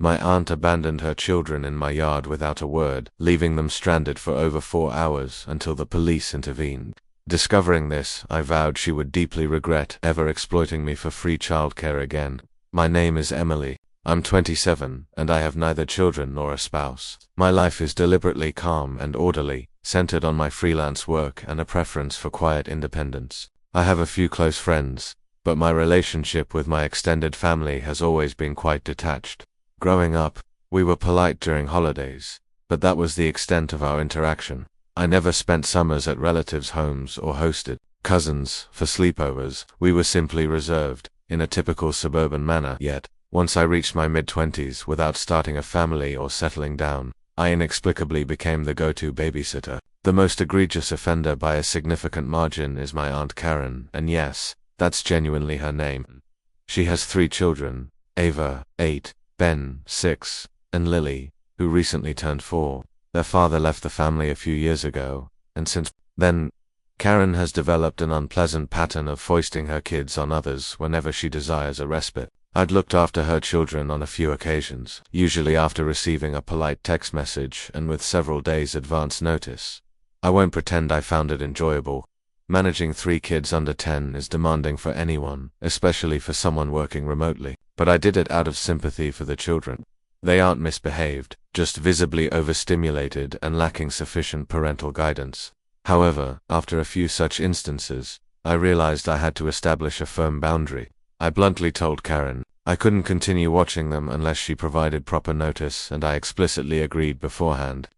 My aunt abandoned her children in my yard without a word, leaving them stranded for over 4 hours until the police intervened. Discovering this, I vowed she would deeply regret ever exploiting me for free childcare again. My name is Emily. I'm 27, and I have neither children nor a spouse. My life is deliberately calm and orderly, centered on my freelance work and a preference for quiet independence. I have a few close friends, but my relationship with my extended family has always been quite detached. Growing up, we were polite during holidays, but that was the extent of our interaction. I never spent summers at relatives' homes or hosted cousins for sleepovers. We were simply reserved, in a typical suburban manner. Yet, once I reached my mid-20s without starting a family or settling down, I inexplicably became the go-to babysitter. The most egregious offender by a significant margin is my Aunt Karen, and yes, that's genuinely her name. She has 3 children, Ava, 8, Ben, 6, and Lily, who recently turned 4. Their father left the family a few years ago, and since then, Karen has developed an unpleasant pattern of foisting her kids on others whenever she desires a respite. I'd looked after her children on a few occasions, usually after receiving a polite text message and with several days' advance notice. I won't pretend I found it enjoyable. Managing 3 kids under 10 is demanding for anyone, especially for someone working remotely, but I did it out of sympathy for the children. They aren't misbehaved, just visibly overstimulated and lacking sufficient parental guidance. However, after a few such instances, I realized I had to establish a firm boundary. I bluntly told Karen I couldn't continue watching them unless she provided proper notice, and I explicitly agreed beforehand.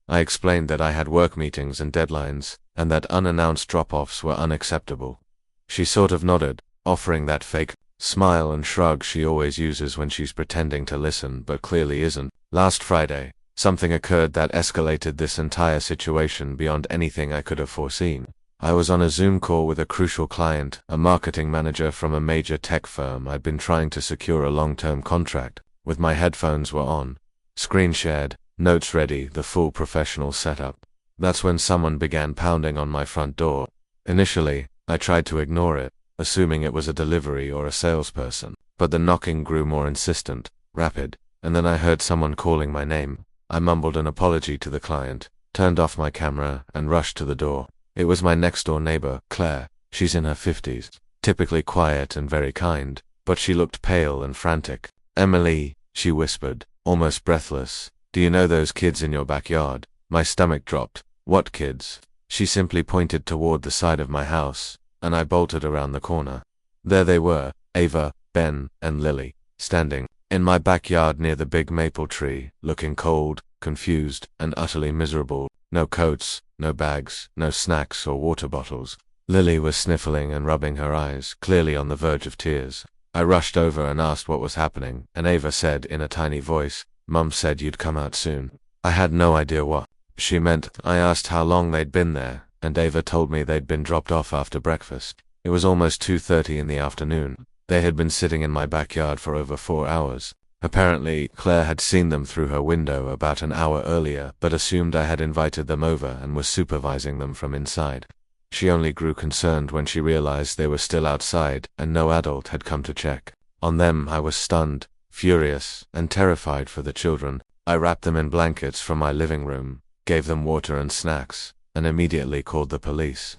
I explained that I had work meetings and deadlines, and that unannounced drop-offs were unacceptable. She sort of nodded, offering that fake smile and shrug she always uses when she's pretending to listen but clearly isn't. Last Friday, something occurred that escalated this entire situation beyond anything I could have foreseen. I was on a Zoom call with a crucial client, a marketing manager from a major tech firm I'd been trying to secure a long-term contract with. My headphones were on, screen shared, notes ready, the full professional setup. That's when someone began pounding on my front door. Initially, I tried to ignore it, assuming it was a delivery or a salesperson, but the knocking grew more insistent, rapid, and then I heard someone calling my name. I mumbled an apology to the client, turned off my camera, and rushed to the door. It was my next-door neighbor, Claire. She's in her 50s, typically quiet and very kind, but she looked pale and frantic. "Emily," she whispered, almost breathless, "do you know those kids in your backyard?" My stomach dropped. "What kids?" She simply pointed toward the side of my house, and I bolted around the corner. There they were, Ava, Ben, and Lily, standing in my backyard near the big maple tree, looking cold, confused, and utterly miserable. No coats, no bags, no snacks or water bottles. Lily was sniffling and rubbing her eyes, clearly on the verge of tears. I rushed over and asked what was happening, and Ava said in a tiny voice, "Mum said you'd come out soon." I had no idea what she meant. I asked how long they'd been there, and Ava told me they'd been dropped off after breakfast. It was almost 2:30 in the afternoon. They had been sitting in my backyard for over 4 hours. Apparently, Claire had seen them through her window about an hour earlier, but assumed I had invited them over and was supervising them from inside. She only grew concerned when she realized they were still outside and no adult had come to check on them. I was stunned, furious, and terrified for the children. I wrapped them in blankets from my living room, gave them water and snacks, and immediately called the police.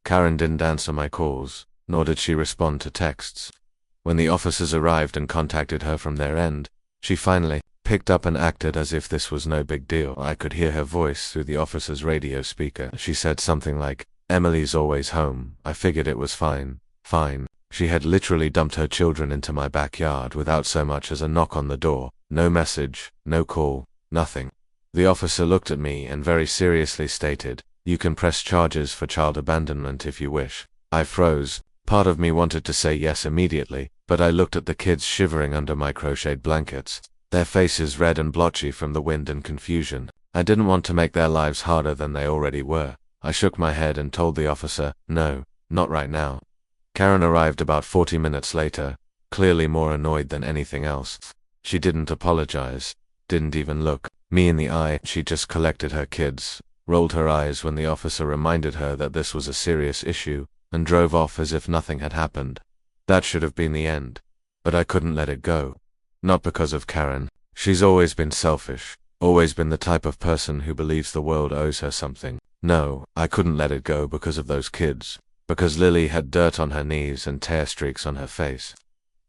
Karen didn't answer my calls, nor did she respond to texts. When the officers arrived and contacted her from their end, she finally picked up and acted as if this was no big deal. I could hear her voice through the officer's radio speaker. She said something like, "Emily's always home." I figured it was fine. She had literally dumped her children into my backyard without so much as a knock on the door. No message, no call, nothing. The officer looked at me and very seriously stated, "You can press charges for child abandonment if you wish." I froze. Part of me wanted to say yes immediately, but I looked at the kids shivering under my crocheted blankets, their faces red and blotchy from the wind and confusion. I didn't want to make their lives harder than they already were. I shook my head and told the officer, "No, not right now." Karen arrived about 40 minutes later, clearly more annoyed than anything else. She didn't apologize, didn't even look me in the eye. She just collected her kids, rolled her eyes when the officer reminded her that this was a serious issue, and drove off as if nothing had happened. That should have been the end. But I couldn't let it go. Not because of Karen, She's always been selfish, always been the type of person who believes the world owes her something. No, I couldn't let it go because of those kids. Because Lily had dirt on her knees and tear streaks on her face.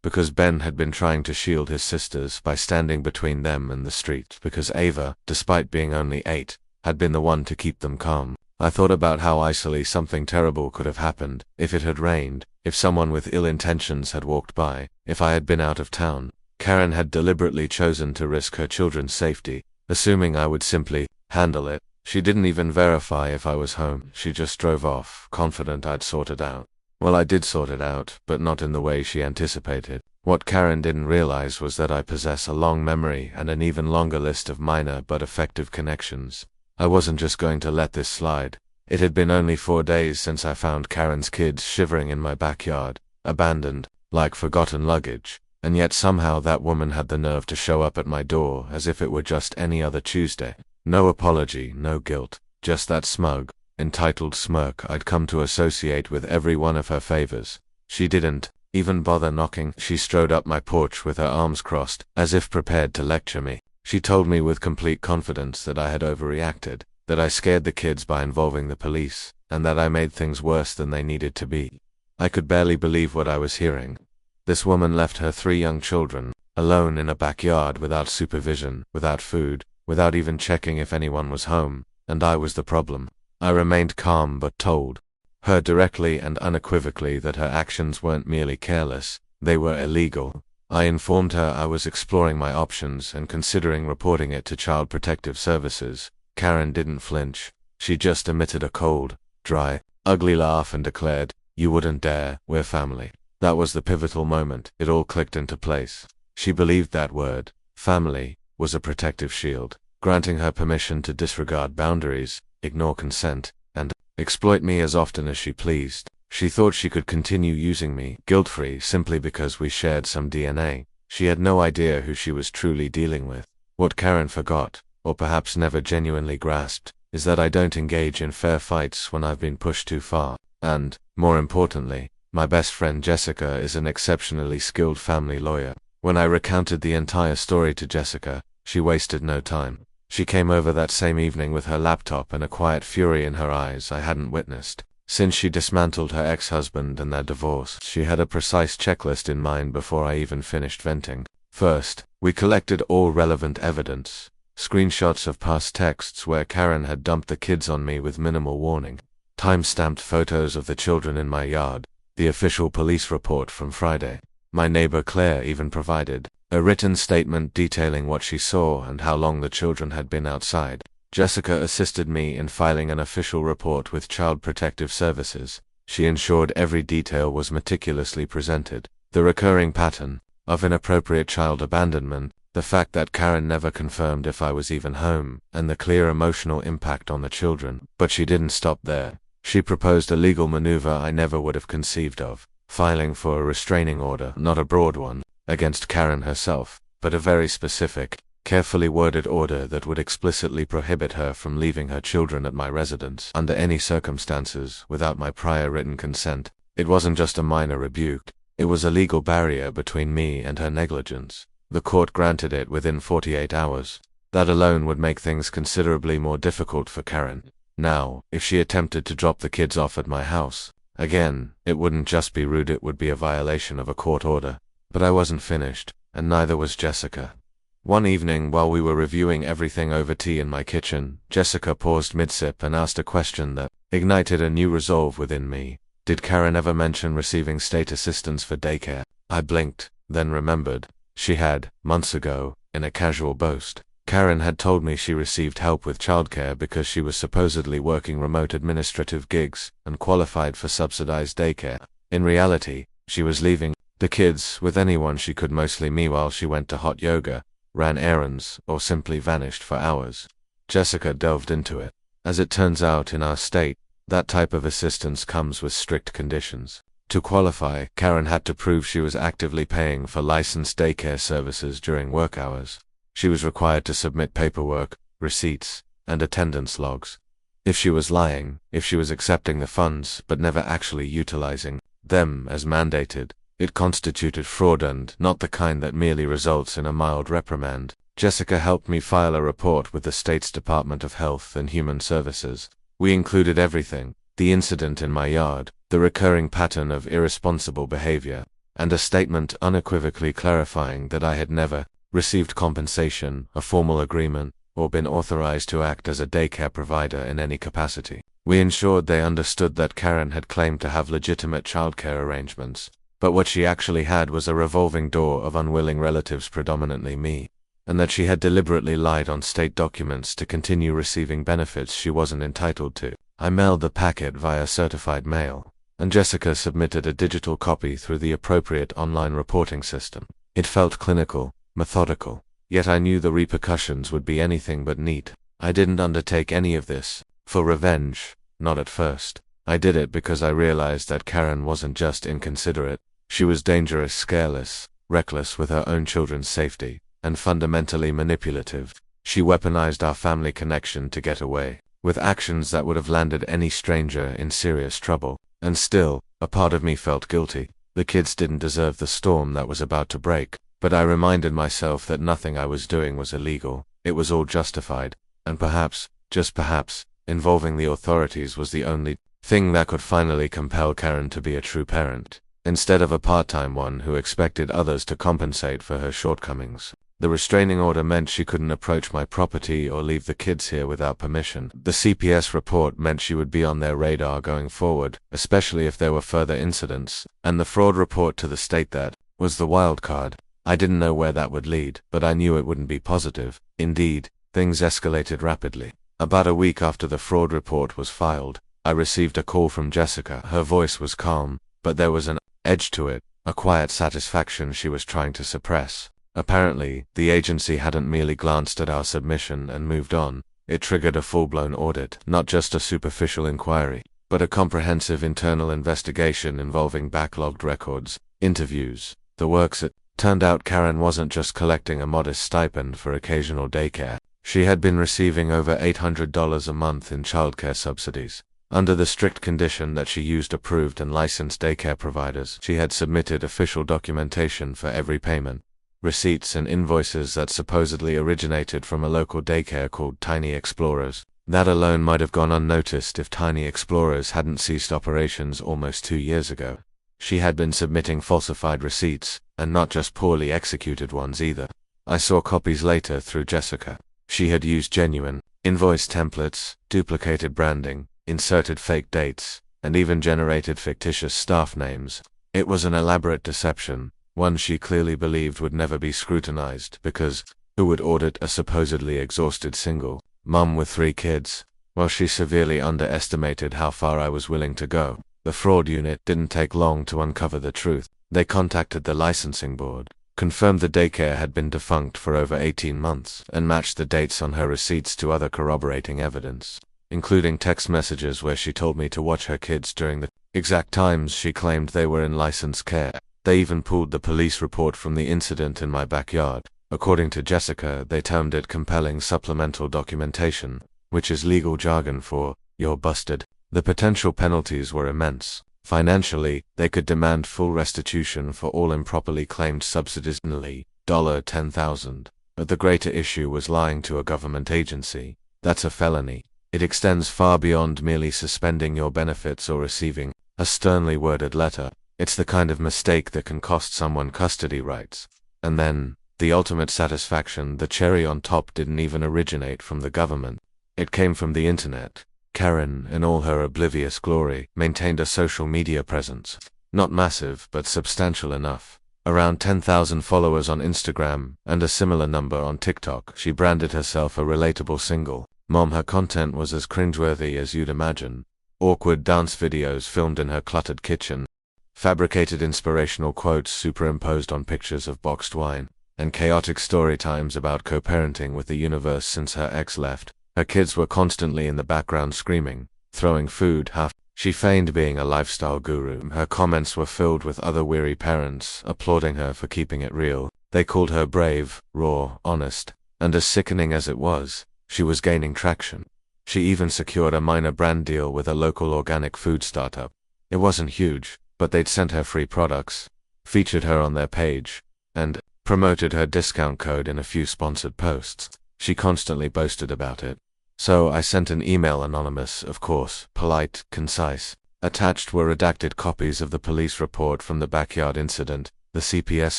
Because Ben had been trying to shield his sisters by standing between them and the street. Because Ava, despite being only 8, had been the one to keep them calm. I thought about how easily something terrible could have happened, if it had rained, if someone with ill intentions had walked by, if I had been out of town. Karen had deliberately chosen to risk her children's safety, assuming I would simply handle it. She didn't even verify if I was home. She just drove off, confident I'd sort it out. Well, I did sort it out, but not in the way she anticipated. What Karen didn't realize was that I possess a long memory and an even longer list of minor but effective connections. I wasn't just going to let this slide. It had been only 4 days since I found Karen's kids shivering in my backyard, abandoned, like forgotten luggage, and yet somehow that woman had the nerve to show up at my door as if it were just any other Tuesday. No apology, no guilt, just that smug, entitled smirk I'd come to associate with every one of her favors. She didn't even bother knocking. She strode up my porch with her arms crossed, as if prepared to lecture me. She told me with complete confidence that I had overreacted, that I scared the kids by involving the police, and that I made things worse than they needed to be. I could barely believe what I was hearing. This woman left her 3 young children, alone in a backyard without supervision, without food, without even checking if anyone was home, and I was the problem. I remained calm but told her directly and unequivocally that her actions weren't merely careless, they were illegal. I informed her I was exploring my options and considering reporting it to Child Protective Services. Karen didn't flinch. She just emitted a cold, dry, ugly laugh and declared, "You wouldn't dare, we're family." That was the pivotal moment. It all clicked into place. She believed that word, family, was a protective shield, granting her permission to disregard boundaries, ignore consent, and exploit me as often as she pleased. She thought she could continue using me, guilt-free, simply because we shared some DNA. She had no idea who she was truly dealing with. What Karen forgot, or perhaps never genuinely grasped, is that I don't engage in fair fights when I've been pushed too far. And, more importantly, my best friend Jessica is an exceptionally skilled family lawyer. When I recounted the entire story to Jessica, she wasted no time. She came over that same evening with her laptop and a quiet fury in her eyes I hadn't witnessed. Since she dismantled her ex-husband and their divorce, she had a precise checklist in mind before I even finished venting. First, we collected all relevant evidence. Screenshots of past texts where Karen had dumped the kids on me with minimal warning. Time-stamped photos of the children in my yard. The official police report from Friday. My neighbor Claire even provided a written statement detailing what she saw and how long the children had been outside. Jessica assisted me in filing an official report with Child Protective Services. She ensured every detail was meticulously presented. The recurring pattern of inappropriate child abandonment, the fact that Karen never confirmed if I was even home, and the clear emotional impact on the children. But she didn't stop there. She proposed a legal maneuver I never would have conceived of, filing for a restraining order, not a broad one, against Karen herself, but a very specific, carefully worded order that would explicitly prohibit her from leaving her children at my residence under any circumstances without my prior written consent. It wasn't just a minor rebuke, it was a legal barrier between me and her negligence. The court granted it within 48 hours. That alone would make things considerably more difficult for Karen. Now, if she attempted to drop the kids off at my house, again, it wouldn't just be rude, it would be a violation of a court order. But I wasn't finished, and neither was Jessica. One evening while we were reviewing everything over tea in my kitchen, Jessica paused mid-sip and asked a question that ignited a new resolve within me. Did Karen ever mention receiving state assistance for daycare? I blinked, then remembered. She had, months ago, in a casual boast. Karen had told me she received help with childcare because she was supposedly working remote administrative gigs and qualified for subsidized daycare. In reality, she was leaving the kids with anyone she could, mostly me, while she went to hot yoga, ran errands, or simply vanished for hours. Jessica delved into it. As it turns out, in our state, that type of assistance comes with strict conditions. To qualify, Karen had to prove she was actively paying for licensed daycare services during work hours. She was required to submit paperwork, receipts, and attendance logs. If she was lying, if she was accepting the funds but never actually utilizing them as mandated, it constituted fraud, and not the kind that merely results in a mild reprimand. Jessica helped me file a report with the state's Department of Health and Human Services. We included everything: the incident in my yard, the recurring pattern of irresponsible behavior, and a statement unequivocally clarifying that I had never received compensation, a formal agreement, or been authorized to act as a daycare provider in any capacity. We ensured they understood that Karen had claimed to have legitimate childcare arrangements, but what she actually had was a revolving door of unwilling relatives, predominantly me, and that she had deliberately lied on state documents to continue receiving benefits she wasn't entitled to. I mailed the packet via certified mail, and Jessica submitted a digital copy through the appropriate online reporting system. It felt clinical, methodical, yet I knew the repercussions would be anything but neat. I didn't undertake any of this for revenge, not at first. I did it because I realized that Karen wasn't just inconsiderate, she was dangerous, careless, reckless with her own children's safety, and fundamentally manipulative. She weaponized our family connection to get away, with actions that would have landed any stranger in serious trouble. And still, a part of me felt guilty. The kids didn't deserve the storm that was about to break, but I reminded myself that nothing I was doing was illegal. It was all justified, and perhaps, just perhaps, involving the authorities was the only thing that could finally compel Karen to be a true parent, instead of a part-time one who expected others to compensate for her shortcomings. The restraining order meant she couldn't approach my property or leave the kids here without permission. The CPS report meant she would be on their radar going forward, especially if there were further incidents, and the fraud report to the state that was the wild card. I didn't know where that would lead, but I knew it wouldn't be positive. Indeed, things escalated rapidly. About a week after the fraud report was filed, I received a call from Jessica. Her voice was calm, but there was an edge to it, a quiet satisfaction she was trying to suppress. Apparently, the agency hadn't merely glanced at our submission and moved on. It triggered a full-blown audit, not just a superficial inquiry, but a comprehensive internal investigation involving backlogged records, interviews, the works. It turned out Karen wasn't just collecting a modest stipend for occasional daycare. She had been receiving over $800 a month in childcare subsidies. Under the strict condition that she used approved and licensed daycare providers, she had submitted official documentation for every payment, receipts and invoices that supposedly originated from a local daycare called Tiny Explorers. That alone might have gone unnoticed if Tiny Explorers hadn't ceased operations almost 2 years ago. She had been submitting falsified receipts, and not just poorly executed ones either. I saw copies later through Jessica. She had used genuine invoice templates, duplicated branding, inserted fake dates, and even generated fictitious staff names. It was an elaborate deception, one she clearly believed would never be scrutinized, because who would audit a supposedly exhausted single mum with 3 kids? Well, she severely underestimated how far I was willing to go. The fraud unit didn't take long to uncover the truth. They contacted the licensing board, confirmed the daycare had been defunct for over 18 months, and matched the dates on her receipts to other corroborating evidence, including text messages where she told me to watch her kids during the exact times she claimed they were in licensed care. They even pulled the police report from the incident in my backyard. According to Jessica, they termed it compelling supplemental documentation, which is legal jargon for, "You're busted." The potential penalties were immense. Financially, they could demand full restitution for all improperly claimed subsidies, namely $10,000. But the greater issue was lying to a government agency. That's a felony. It extends far beyond merely suspending your benefits or receiving a sternly worded letter. It's the kind of mistake that can cost someone custody rights. And then, the ultimate satisfaction, the cherry on top, didn't even originate from the government. It came from the internet. Karen, in all her oblivious glory, maintained a social media presence. Not massive, but substantial enough. Around 10,000 followers on Instagram, and a similar number on TikTok. She branded herself a relatable single mom. Her content was as cringeworthy as you'd imagine. Awkward dance videos filmed in her cluttered kitchen, fabricated inspirational quotes superimposed on pictures of boxed wine, and chaotic story times about co-parenting with the universe since her ex left. Her kids were constantly in the background screaming, throwing food. She feigned being a lifestyle guru. Her comments were filled with other weary parents, applauding her for keeping it real. They called her brave, raw, honest, and as sickening as it was, she was gaining traction. She even secured a minor brand deal with a local organic food startup. It wasn't huge, but they'd sent her free products, featured her on their page, and promoted her discount code in a few sponsored posts. She constantly boasted about it. So I sent an email, anonymous, of course, polite, concise. Attached were redacted copies of the police report from the backyard incident, the CPS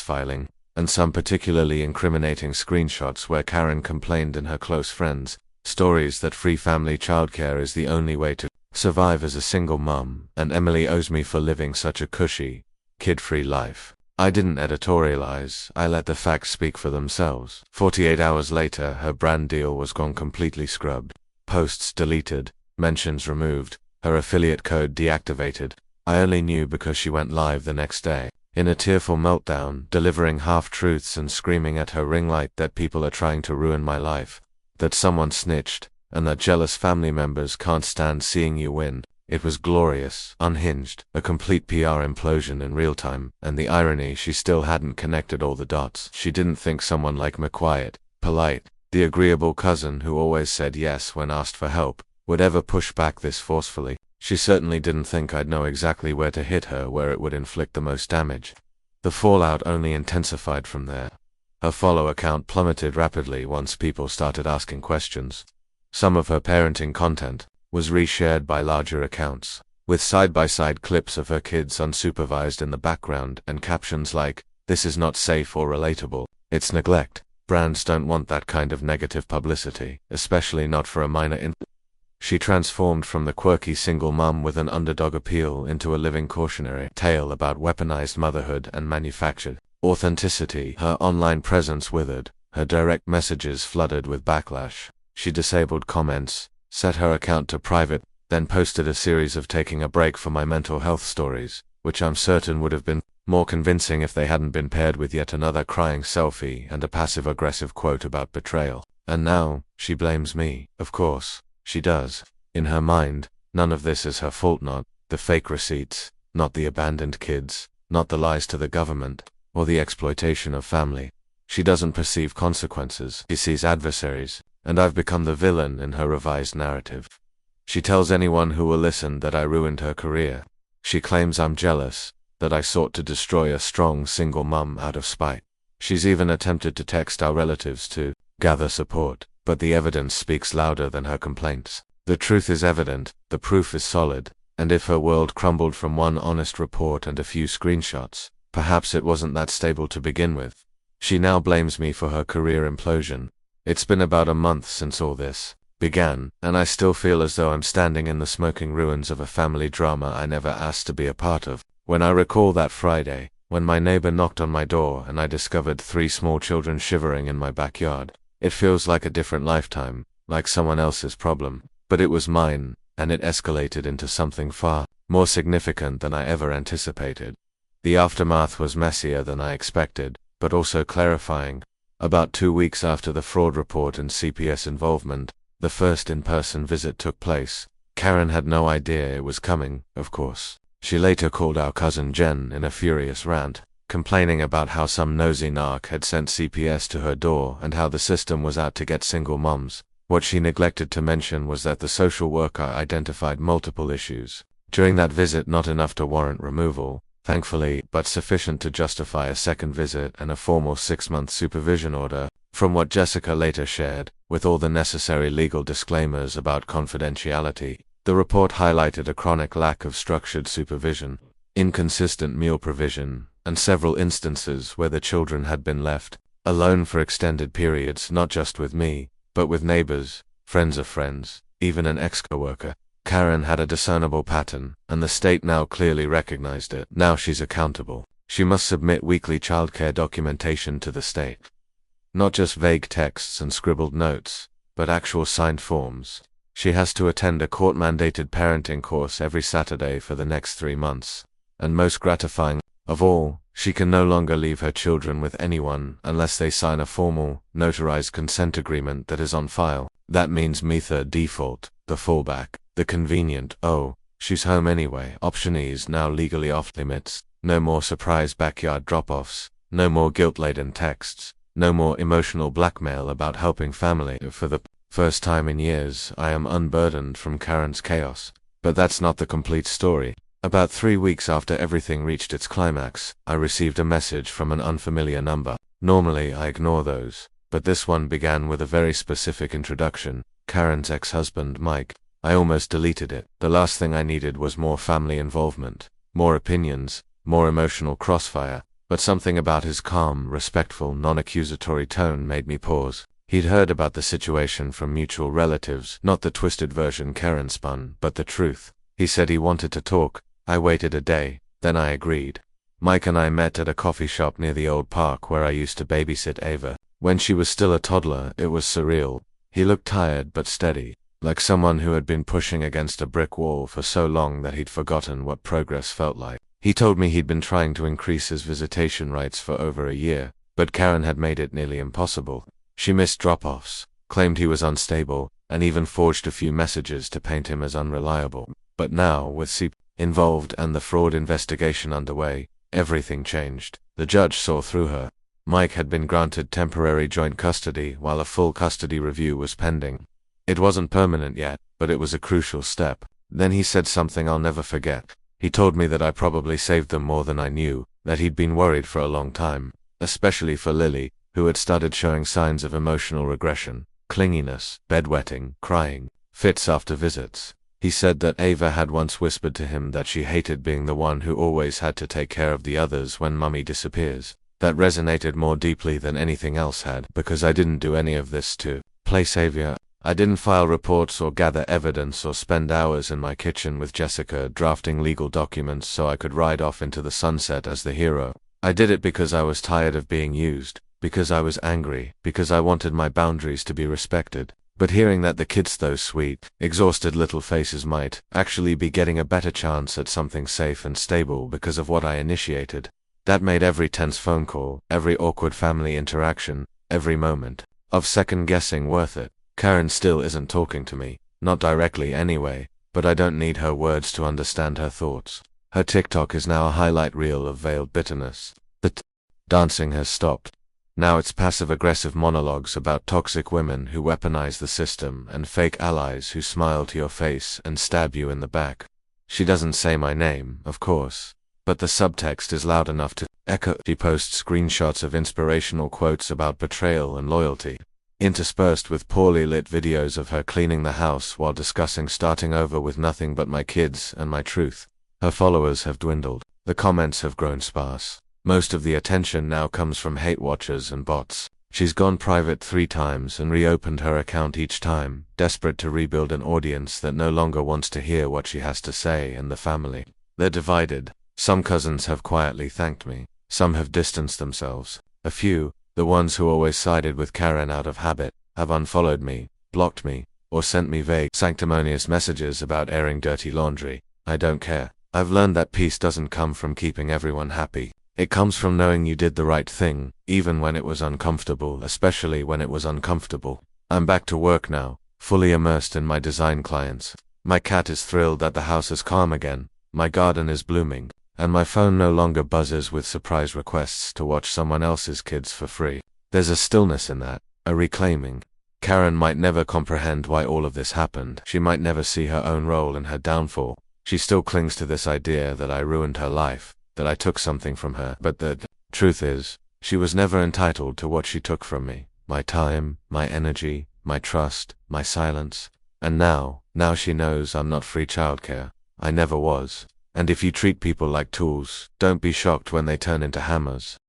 filing, and some particularly incriminating screenshots where Karen complained and her close friends, stories that free family childcare is the only way to survive as a single mum, and Emily owes me for living such a cushy, kid-free life. I didn't editorialize, I let the facts speak for themselves. 48 hours later, her brand deal was gone, completely scrubbed. Posts deleted, mentions removed, her affiliate code deactivated. I only knew because she went live the next day, in a tearful meltdown, delivering half-truths and screaming at her ring light that people are trying to ruin my life, that someone snitched, and that jealous family members can't stand seeing you win. It was glorious, unhinged, a complete PR implosion in real time, and the irony, she still hadn't connected all the dots. She didn't think someone like me, quiet, polite, the agreeable cousin who always said yes when asked for help, would ever push back this forcefully. She certainly didn't think I'd know exactly where to hit her, where it would inflict the most damage. The fallout only intensified from there. Her follow account plummeted rapidly once people started asking questions. Some of her parenting content was reshared by larger accounts, with side-by-side clips of her kids unsupervised in the background and captions like, "This is not safe or relatable, it's neglect." Brands don't want that kind of negative publicity, especially not for a minor She transformed from the quirky single mum with an underdog appeal into a living cautionary tale about weaponized motherhood and manufactured authenticity. Her online presence withered, her direct messages flooded with backlash. She disabled comments, set her account to private, then posted a series of taking a break for my mental health stories, which I'm certain would have been more convincing if they hadn't been paired with yet another crying selfie and a passive-aggressive quote about betrayal. And now, she blames me. Of course, she does. In her mind, none of this is her fault, not the fake receipts, not the abandoned kids, not the lies to the government, or the exploitation of family. She doesn't perceive consequences, she sees adversaries, and I've become the villain in her revised narrative. She tells anyone who will listen that I ruined her career. She claims I'm jealous, that I sought to destroy a strong single mum out of spite. She's even attempted to text our relatives to gather support, but the evidence speaks louder than her complaints. The truth is evident, the proof is solid, and if her world crumbled from one honest report and a few screenshots, perhaps it wasn't that stable to begin with. She now blames me for her career implosion. It's been about a month since all this began, and I still feel as though I'm standing in the smoking ruins of a family drama I never asked to be a part of. When I recall that Friday, when my neighbor knocked on my door and I discovered 3 small children shivering in my backyard, it feels like a different lifetime, like someone else's problem, but it was mine, and it escalated into something far more significant than I ever anticipated. The aftermath was messier than I expected, but also clarifying. About 2 weeks after the fraud report and CPS involvement, the first in-person visit took place. Karen had no idea it was coming, of course. She later called our cousin Jen in a furious rant, complaining about how some nosy narc had sent CPS to her door and how the system was out to get single moms. What she neglected to mention was that the social worker identified multiple issues during that visit, not enough to warrant removal, thankfully, but sufficient to justify a second visit and a formal 6-month supervision order. From what Jessica later shared, with all the necessary legal disclaimers about confidentiality, the report highlighted a chronic lack of structured supervision, inconsistent meal provision, and several instances where the children had been left alone for extended periods, not just with me, but with neighbors, friends of friends, even an ex-coworker. Karen had a discernible pattern, and the state now clearly recognized it. Now she's accountable. She must submit weekly childcare documentation to the state. Not just vague texts and scribbled notes, but actual signed forms. She has to attend a court-mandated parenting course every Saturday for the next 3 months. And most gratifying of all, she can no longer leave her children with anyone unless they sign a formal, notarized consent agreement that is on file. That means method default, the fallback, the convenient, "oh, she's home anyway" option is now legally off limits. No more surprise backyard drop-offs, no more guilt-laden texts, no more emotional blackmail about helping family. For the first time in years, I am unburdened from Karen's chaos. But that's not the complete story. About 3 weeks after everything reached its climax, I received a message from an unfamiliar number. Normally I ignore those, but this one began with a very specific introduction: Karen's ex-husband, Mike. I almost deleted it. The last thing I needed was more family involvement, more opinions, more emotional crossfire, but something about his calm, respectful, non-accusatory tone made me pause. He'd heard about the situation from mutual relatives, not the twisted version Karen spun, but the truth. He said he wanted to talk. I waited a day, then I agreed. Mike and I met at a coffee shop near the old park where I used to babysit Ava. When she was still a toddler, it was surreal. He looked tired but steady, like someone who had been pushing against a brick wall for so long that he'd forgotten what progress felt like. He told me he'd been trying to increase his visitation rights for over a year, but Karen had made it nearly impossible. She missed drop-offs, claimed he was unstable, and even forged a few messages to paint him as unreliable. But now, with CP involved and the fraud investigation underway, everything changed. The judge saw through her. Mike had been granted temporary joint custody while a full custody review was pending. It wasn't permanent yet, but it was a crucial step. Then he said something I'll never forget. He told me that I probably saved them more than I knew, that he'd been worried for a long time, especially for Lily, who had started showing signs of emotional regression, clinginess, bedwetting, crying, fits after visits. He said that Ava had once whispered to him that she hated being the one who always had to take care of the others when Mummy disappears. That resonated more deeply than anything else had, because I didn't do any of this to play savior. I didn't file reports or gather evidence or spend hours in my kitchen with Jessica drafting legal documents so I could ride off into the sunset as the hero. I did it because I was tired of being used, because I was angry, because I wanted my boundaries to be respected. But hearing that the kids, those sweet, exhausted little faces, might actually be getting a better chance at something safe and stable because of what I initiated, that made every tense phone call, every awkward family interaction, every moment of second-guessing worth it. Karen still isn't talking to me, not directly anyway, but I don't need her words to understand her thoughts. Her TikTok is now a highlight reel of veiled bitterness. The dancing has stopped. Now it's passive-aggressive monologues about toxic women who weaponize the system and fake allies who smile to your face and stab you in the back. She doesn't say my name, of course, but the subtext is loud enough to echo. She posts screenshots of inspirational quotes about betrayal and loyalty, interspersed with poorly lit videos of her cleaning the house while discussing starting over with nothing but my kids and my truth. Her followers have dwindled. The comments have grown sparse. Most of the attention now comes from hate watchers and bots. She's gone private 3 times and reopened her account each time, desperate to rebuild an audience that no longer wants to hear what she has to say. And the family, they're divided. Some cousins have quietly thanked me. Some have distanced themselves. A few, the ones who always sided with Karen out of habit, have unfollowed me, blocked me, or sent me vague, sanctimonious messages about airing dirty laundry. I don't care. I've learned that peace doesn't come from keeping everyone happy. It comes from knowing you did the right thing, even when it was uncomfortable, especially when it was uncomfortable. I'm back to work now, fully immersed in my design clients. My cat is thrilled that the house is calm again, my garden is blooming, and my phone no longer buzzes with surprise requests to watch someone else's kids for free. There's a stillness in that, a reclaiming. Karen might never comprehend why all of this happened. She might never see her own role in her downfall. She still clings to this idea that I ruined her life, that I took something from her. But the truth is, she was never entitled to what she took from me. My time, my energy, my trust, my silence. And now she knows I'm not free childcare. I never was. And if you treat people like tools, don't be shocked when they turn into hammers.